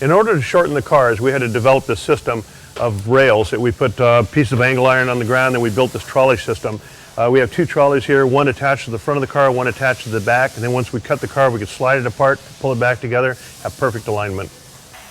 In order to shorten the cars, we had to develop this system of rails that we put pieces of angle iron on the ground, and we built this trolley system. We have two trolleys here, one attached to the front of the car, one attached to the back, and then once we cut the car, we could slide it apart, pull it back together, have perfect alignment.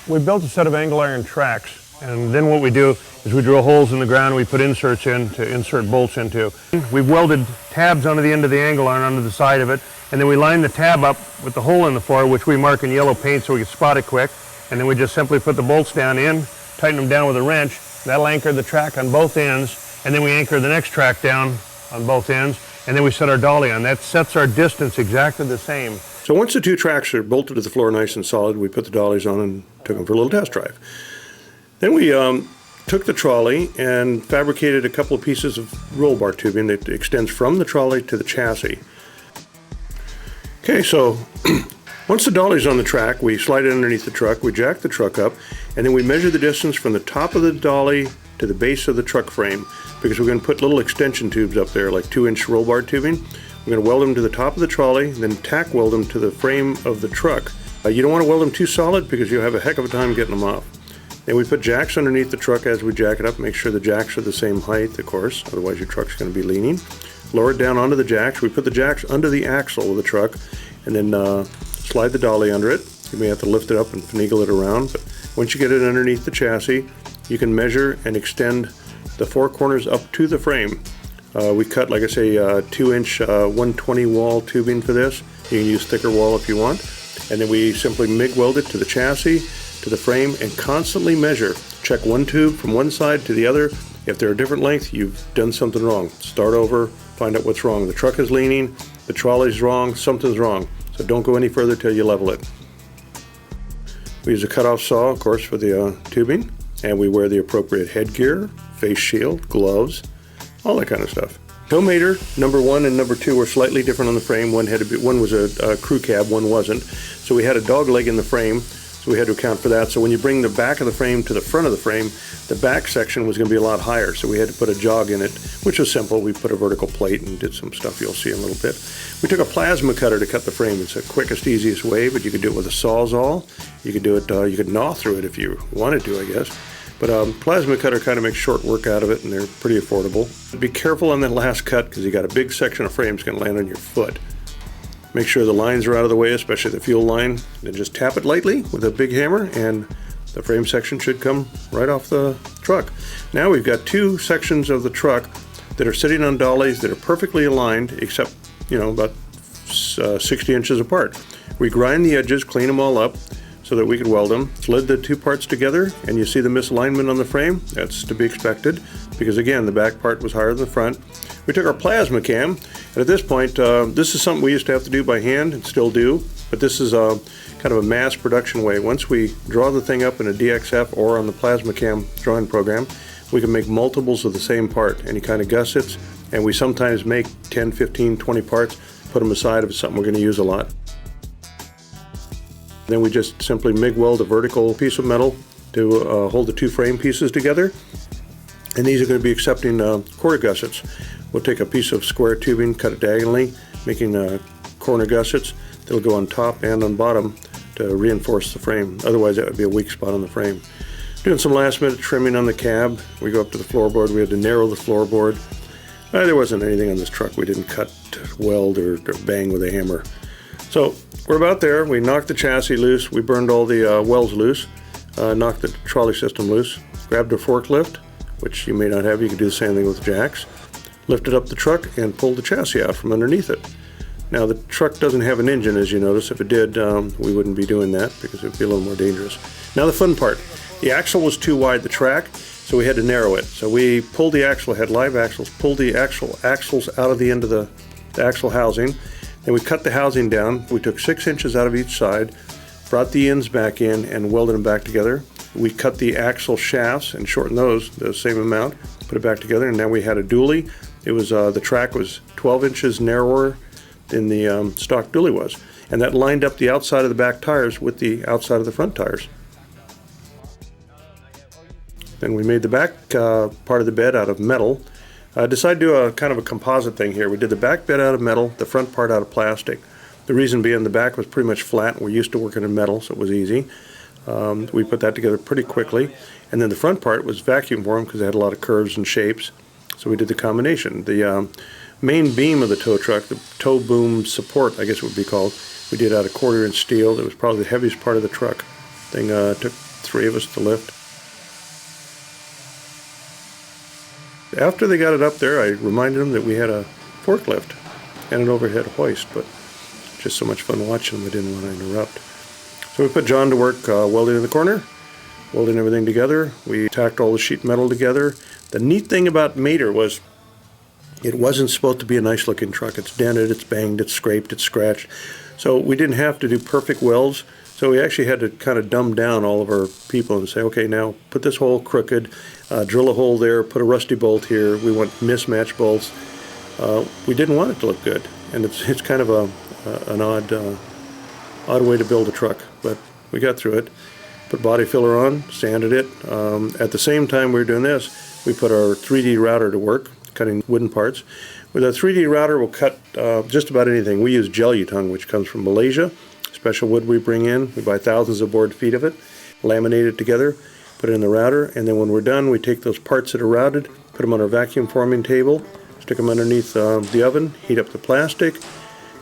We built a set of angle iron tracks, and then what we do is we drill holes in the ground, and we put inserts in to insert bolts into. We've welded tabs onto the end of the angle iron onto the side of it, and then we line the tab up with the hole in the floor, which we mark in yellow paint so we can spot it quick, and then we just simply put the bolts down in, tighten them down with a wrench. That'll anchor the track on both ends, and then we anchor the next track down on both ends, and then we set our dolly on. That sets our distance exactly the same. So once the two tracks are bolted to the floor nice and solid, we put the dollies on and took them for a little test drive. Then we took the trolley and fabricated a couple of pieces of roll bar tubing that extends from the trolley to the chassis. Okay, so once the dolly's on the track, we slide it underneath the truck, we jack the truck up, and then we measure the distance from the top of the dolly to the base of the truck frame, because we're going to put little extension tubes up there, like 2-inch roll bar tubing. We're going to weld them to the top of the trolley, then tack weld them to the frame of the truck. You don't want to weld them too solid because you'll have a heck of a time getting them off. Then we put jacks underneath the truck as we jack it up. Make sure the jacks are the same height, of course, otherwise your truck's going to be leaning. Lower it down onto the jacks. We put the jacks under the axle of the truck, and then slide the dolly under it. You may have to lift it up and finagle it around, but once you get it underneath the chassis, you can measure and extend the four corners up to the frame. We cut, like I say, 2-inch 120 wall tubing for this. You can use thicker wall if you want. And then we simply MIG weld it to the chassis, to the frame, and constantly measure. Check one tube from one side to the other. If they're a different length, you've done something wrong. Start over, find out what's wrong. The truck is leaning, the trolley's wrong, something's wrong. So don't go any further till you level it. We use a cutoff saw, of course, for the tubing, and we wear the appropriate headgear, face shield, gloves, all that kind of stuff. Tow mater number 1 and number 2 were slightly different on the frame. One was a crew cab, one wasn't. So we had a dog leg in the frame, so we had to account for that. So when you bring the back of the frame to the front of the frame, the back section was going to be a lot higher, so we had to put a jog in it, which was simple. We put a vertical plate and did some stuff you'll see in a little bit. We took a plasma cutter to cut the frame. It's the quickest, easiest way, but you could do it with a Sawzall. You could do it, you could gnaw through it if you wanted to, I guess. But plasma cutter kind of makes short work out of it, and they're pretty affordable. Be careful on that last cut because you got a big section of frame that's going to land on your foot. Make sure the lines are out of the way, especially the fuel line. Then just tap it lightly with a big hammer, and the frame section should come right off the truck. Now we've got two sections of the truck that are sitting on dollies that are perfectly aligned, except, about 60 inches apart. We grind the edges, clean them all up, so that we could weld them. Slid the two parts together, and you see the misalignment on the frame. That's to be expected, because again, the back part was higher than the front. We took our plasma cam, and at this point, this is something we used to have to do by hand, and still do, but this is kind of a mass production way. Once we draw the thing up in a DXF or on the plasma cam drawing program, we can make multiples of the same part, any kind of gussets, and we sometimes make 10, 15, 20 parts, put them aside if it's something we're going to use a lot. Then we just simply MIG weld a vertical piece of metal to hold the two frame pieces together. And these are going to be accepting quarter gussets. We'll take a piece of square tubing, cut it diagonally, making corner gussets that'll go on top and on bottom to reinforce the frame. Otherwise, that would be a weak spot on the frame. Doing some last minute trimming on the cab. We go up to the floorboard. We had to narrow the floorboard. There wasn't anything on this truck we didn't cut, weld, or bang with a hammer. So we're about there. We knocked the chassis loose. We burned all the welds loose, knocked the trolley system loose, grabbed a forklift, which you may not have. You could do the same thing with jacks. Lifted up the truck and pulled the chassis out from underneath it. Now the truck doesn't have an engine, as you notice. If it did, we wouldn't be doing that because it would be a little more dangerous. Now the fun part. The axle was too wide, the track, so we had to narrow it. So we pulled the axle, had live axles, pulled the axles out of the end of the axle housing. Then we cut the housing down. We took 6 inches out of each side, brought the ends back in and welded them back together. We cut the axle shafts and shortened those the same amount, put it back together, and now we had a dually. It was the track was 12 inches narrower than the stock dually was, and that lined up the outside of the back tires with the outside of the front tires. Then we made the back part of the bed out of metal. Decided to do a kind of a composite thing here. We did the back bed out of metal, the front part out of plastic. The reason being the back was pretty much flat. We're used to working in metal, so it was easy. We put that together pretty quickly. And then the front part was vacuum formed because it had a lot of curves and shapes. So we did the combination. The main beam of the tow truck, the tow boom support, I guess it would be called, we did out of 1/4-inch steel. That was probably the heaviest part of the truck. Thing took 3 of us to lift. After they got it up there, I reminded them that we had a forklift and an overhead hoist, but just so much fun watching them, I didn't want to interrupt. So we put John to work welding in the corner, welding everything together. We tacked all the sheet metal together. The neat thing about Mater was it wasn't supposed to be a nice looking truck. It's dented, it's banged, it's scraped, it's scratched. So we didn't have to do perfect welds. So we actually had to kind of dumb down all of our people and say, okay, now put this hole crooked, drill a hole there, put a rusty bolt here. We want mismatched bolts. We didn't want it to look good, and it's kind of an odd way to build a truck, but we got through it. Put body filler on, sanded it. At the same time we were doing this, we put our 3D router to work, cutting wooden parts. With a 3D router, we'll cut just about anything. We use Jelutong, which comes from Malaysia. Special wood we bring in. We buy thousands of board feet of it, laminate it together, put it in the router, and then when we're done, we take those parts that are routed, put them on our vacuum forming table, stick them underneath the oven, heat up the plastic.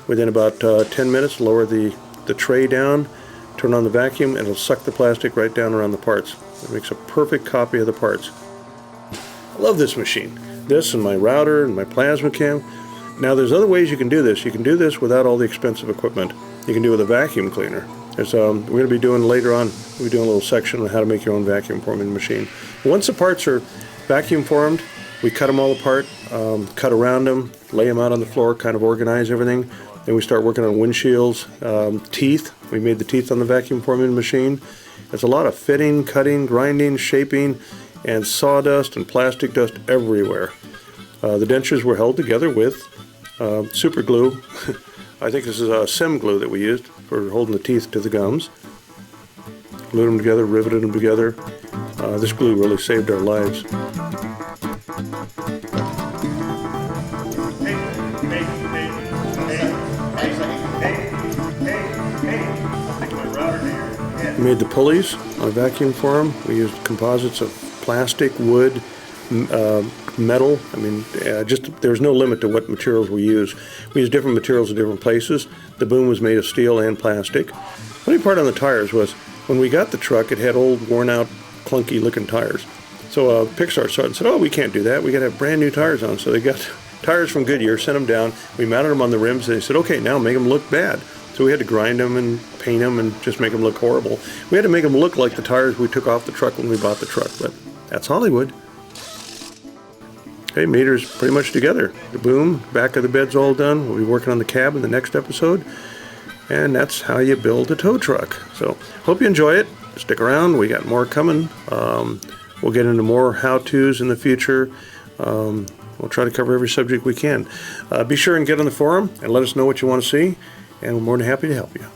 Within about 10 minutes, lower the tray down, turn on the vacuum, and it'll suck the plastic right down around the parts. It makes a perfect copy of the parts. I love this machine. This and my router and my plasma cam. Now there's other ways you can do this. You can do this without all the expensive equipment. You can do it with a vacuum cleaner. There's, we're going to be doing later on, we'll be doing a little section on how to make your own vacuum forming machine. Once the parts are vacuum formed, we cut them all apart, cut around them, lay them out on the floor, kind of organize everything. Then we start working on windshields, teeth. We made the teeth on the vacuum forming machine. There's a lot of fitting, cutting, grinding, shaping, and sawdust and plastic dust everywhere. The dentures were held together with super glue. I think this is a Sem glue that we used for holding the teeth to the gums. Glued them together, riveted them together. This glue really saved our lives. We made the pulleys on a vacuum form. We used composites of plastic, wood, metal. I mean, there's no limit to what materials we use. We use different materials in different places. The boom was made of steel and plastic. Funny part on the tires was when we got the truck, it had old, worn out, clunky looking tires. So Pixar saw it and said, oh, we can't do that. We got to have brand new tires on. So they got tires from Goodyear, sent them down. We mounted them on the rims. And they said, okay, now make them look bad. So we had to grind them and paint them and just make them look horrible. We had to make them look like the tires we took off the truck when we bought the truck, but that's Hollywood. Okay, Mater's pretty much together. The boom, back of the bed's all done. We'll be working on the cab in the next episode. And that's how you build a tow truck. So, hope you enjoy it. Stick around, we got more coming. We'll get into more how-tos in the future. We'll try to cover every subject we can. Be sure and get on the forum and let us know what you want to see, and we're more than happy to help you.